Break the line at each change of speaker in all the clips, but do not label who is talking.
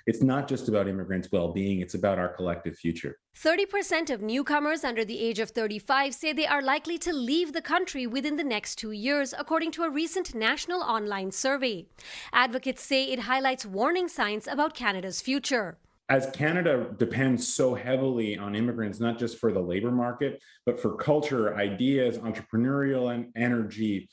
It's not just about immigrants' well-being, it's about our collective future.
30% of newcomers under the age of 35 say they are likely to leave the country within the next 2 years, according to a recent national online survey. Advocates say it highlights warning signs about Canada's future.
As Canada depends so heavily on immigrants, not just for the labor market, but for culture, ideas, entrepreneurial and energy,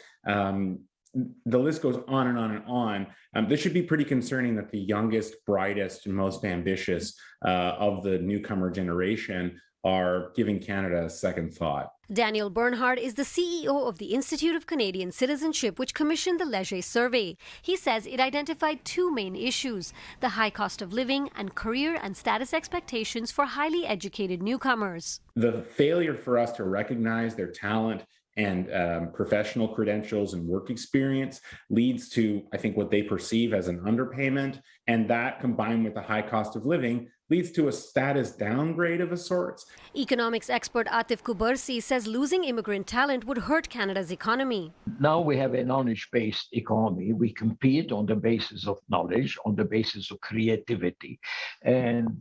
the list goes on and on and on. This should be pretty concerning that the youngest, brightest, and most ambitious of the newcomer generation are giving Canada a second thought.
Daniel Bernhard is the CEO of the Institute of Canadian Citizenship, which commissioned the Leger survey. He says it identified two main issues: the high cost of living and career and status expectations for highly educated newcomers.
The failure for us to recognize their talent and professional credentials and work experience leads to, I think, what they perceive as an underpayment. And that, combined with the high cost of living, leads to a status downgrade of a sort.
Economics expert Atif Kubarsi says losing immigrant talent would hurt Canada's economy.
Now we have a knowledge-based economy. We compete on the basis of knowledge, on the basis of creativity. And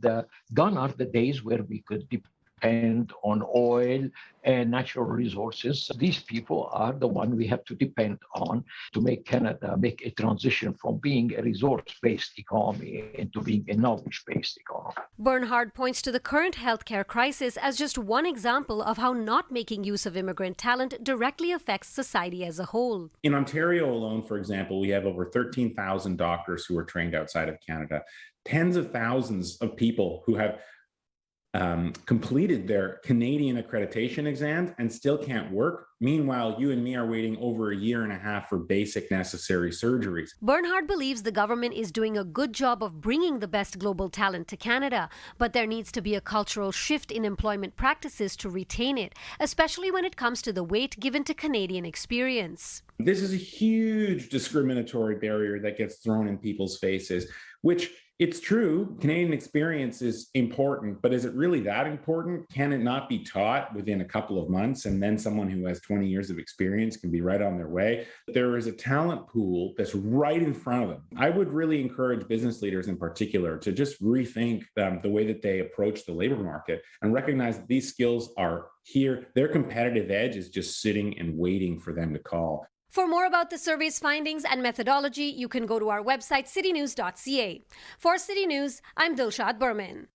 gone are the days where we could depend on oil and natural resources. These people are the one we have to depend on to make Canada make a transition from being a resource-based economy into being a knowledge-based economy.
Bernhard points to the current healthcare crisis as just one example of how not making use of immigrant talent directly affects society as a whole.
In Ontario alone, for example, we have over 13,000 doctors who are trained outside of Canada, tens of thousands of people who have completed their Canadian accreditation exams and still can't work. Meanwhile, you and me are waiting over a year and a half for basic necessary surgeries.
Bernhard believes the government is doing a good job of bringing the best global talent to Canada, but there needs to be a cultural shift in employment practices to retain it, especially when it comes to the weight given to Canadian experience.
This is a huge discriminatory barrier that gets thrown in people's faces, which, it's true, Canadian experience is important, but is it really that important? Can it not be taught within a couple of months, and then someone who has 20 years of experience can be right on their way? There is a talent pool that's right in front of them. I would really encourage business leaders in particular to just rethink the way that they approach the labor market and recognize that these skills are here. Their competitive edge is just sitting and waiting for them to call.
For more about the survey's findings and methodology, you can go to our website, citynews.ca. For City News, I'm Dilshad Burman.